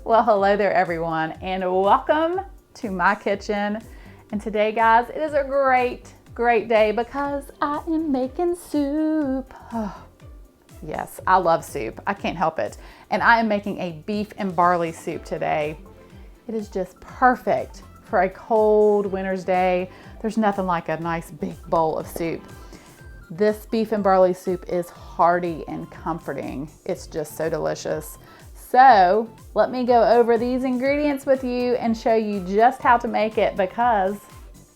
Well, hello there everyone, and welcome to my kitchen. And today, guys, it is a great day because I am making soup. Oh, yes, I love soup. I can't help it. And I am making a beef and barley soup today. It is just perfect for a cold winter's day. There's nothing like a nice big bowl of soup. This beef and barley soup is hearty and comforting. It's just so delicious. So let me go over these ingredients with you and show you just how to make it, because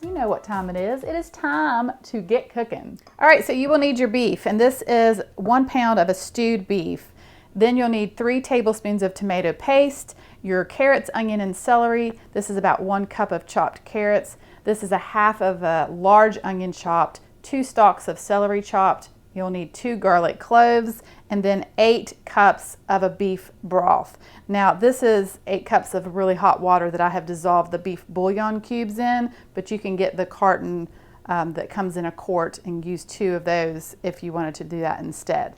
you know what time it is. It is time to get cooking. All right, so you will need your beef, and this is 1 pound of a stewed beef. Then you'll need 3 tablespoons of tomato paste, your carrots, onion, and celery. This is about 1 cup of chopped carrots. This is a half of a large onion chopped, 2 stalks of celery chopped. You'll need 2 garlic cloves, and then 8 cups of a beef broth. Now this is 8 cups of really hot water that I have dissolved the beef bouillon cubes in, but you can get the carton that comes in a quart and use 2 of those if you wanted to do that instead.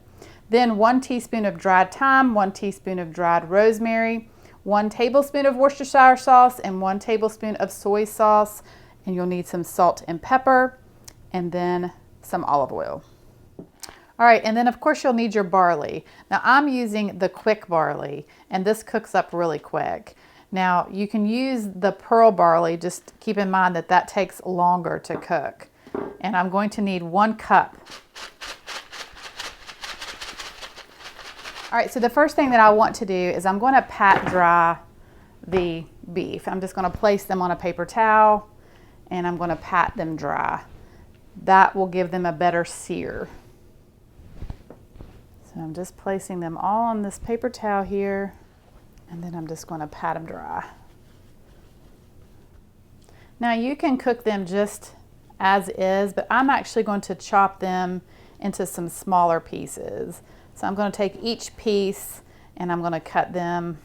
Then 1 teaspoon of dried thyme, 1 teaspoon of dried rosemary, 1 tablespoon of Worcestershire sauce, and 1 tablespoon of soy sauce. And you'll need some salt and pepper, and then some olive oil. All right, and then of course you'll need your barley. Now I'm using the quick barley, and this cooks up really quick. Now you can use the pearl barley, just keep in mind that that takes longer to cook. And I'm going to need 1 cup. All right, so the first thing that I want to do is I'm going to pat dry the beef. I'm just going to place them on a paper towel, and I'm going to pat them dry. That will give them a better sear. So I'm just placing them all on this paper towel here, and then I'm just going to pat them dry. Now you can cook them just as is, but I'm actually going to chop them into some smaller pieces. So I'm going to take each piece and I'm going to cut them.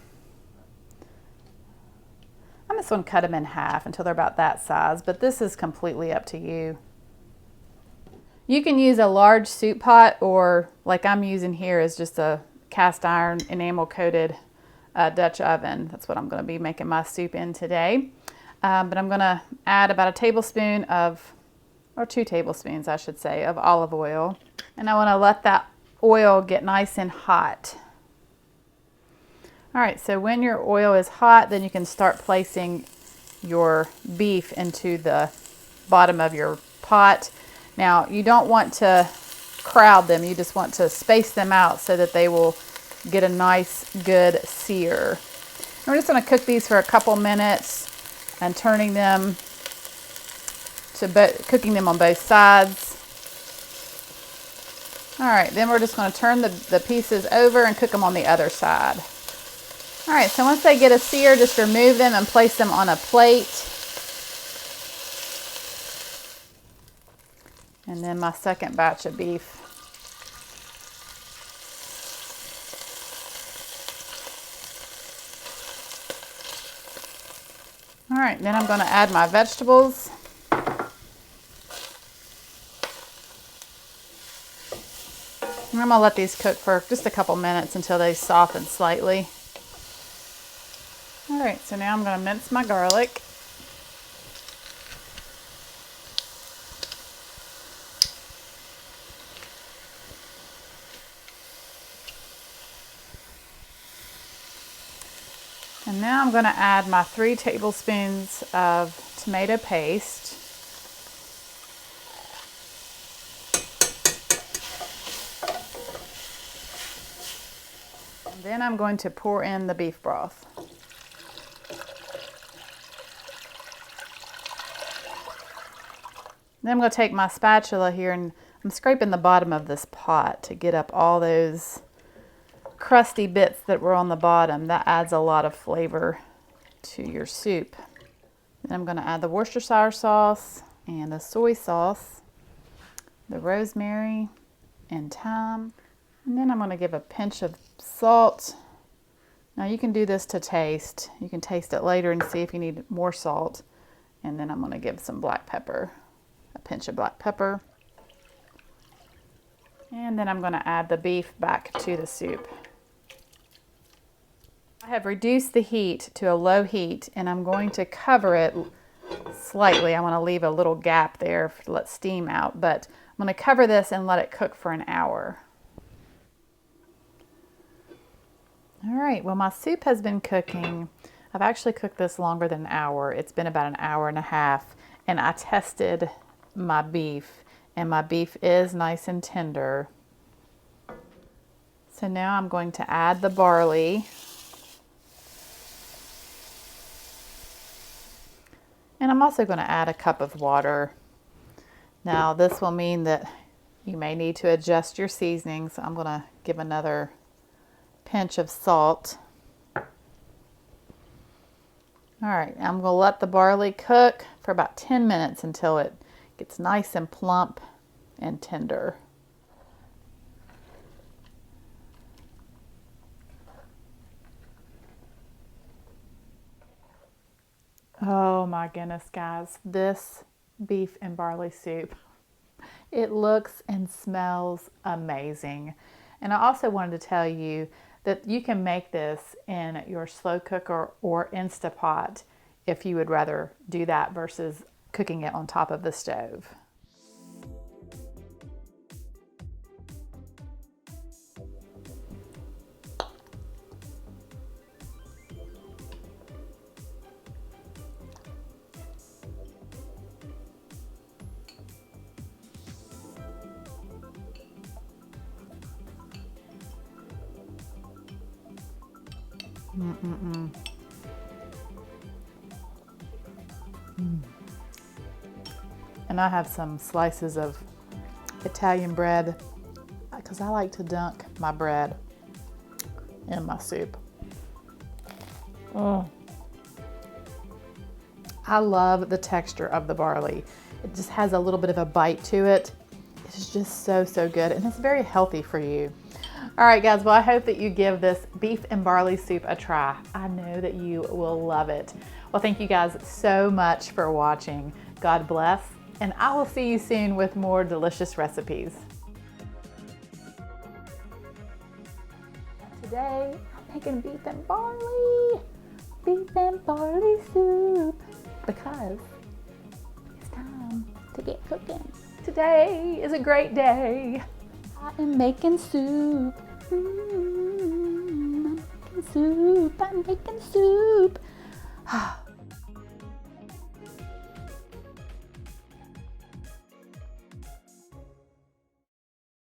I'm just going to cut them in half until they're about that size, but this is completely up to you. You can use a large soup pot, or like I'm using here is just a cast iron enamel coated Dutch oven. That's what I'm going to be making my soup in today. But I'm going to add about 1 tablespoon of, or 2 tablespoons I should say, of olive oil. And I want to let that oil get nice and hot. All right, so when your oil is hot, then you can start placing your beef into the bottom of your pot. Now, you don't want to crowd them. You just want to space them out so that they will get a nice, good sear. And we're just going to cook these for a couple minutes and turning them to cooking them on both sides. All right, then we're just going to turn the pieces over and cook them on the other side. All right, so once they get a sear, just remove them and place them on a plate. And then my second batch of beef. All right, then I'm going to add my vegetables. And I'm going to let these cook for just a couple minutes until they soften slightly. All right, so now I'm going to mince my garlic. And now I'm going to add my 3 tablespoons of tomato paste. And then I'm going to pour in the beef broth. Then I'm going to take my spatula here and I'm scraping the bottom of this pot to get up all those crusty bits that were on the bottom. That adds a lot of flavor to your soup. Then I'm going to add the Worcestershire sauce and the soy sauce, the rosemary and thyme, and then I'm going to give a pinch of salt. Now you can do this to taste. You can taste it later and see if you need more salt. And then I'm going to give some black pepper, a pinch of black pepper. And then I'm going to add the beef back to the soup. I have reduced the heat to a low heat, and I'm going to cover it slightly. I want to leave a little gap there to let steam out, but I'm going to cover this and let it cook for an hour. All right, well, my soup has been cooking. I've actually cooked this longer than an hour. It's been about an hour and a half, and I tested my beef, and my beef is nice and tender. So now I'm going to add the barley. And I'm also going to add a cup of water. Now this will mean that you may need to adjust your seasonings. I'm going to give another pinch of salt. All right, I'm going to let the barley cook for about 10 minutes until it gets nice and plump and tender. Oh my goodness, guys, this beef and barley soup, it looks and smells amazing. And I also wanted to tell you that you can make this in your slow cooker or Instapot if you would rather do that versus cooking it on top of the stove. And I have some slices of Italian bread because I like to dunk my bread in my soup. Oh. I love the texture of the barley. It just has a little bit of a bite to it. It's just so good, and it's very healthy for you. All right, guys, well, I hope that you give this beef and barley soup a try. I know that you will love it. Well, thank you guys so much for watching. God bless, and I will see you soon with more delicious recipes. Today, I'm making beef and barley soup, because it's time to get cooking. Today is a great day. I am making soup. I'm making soup.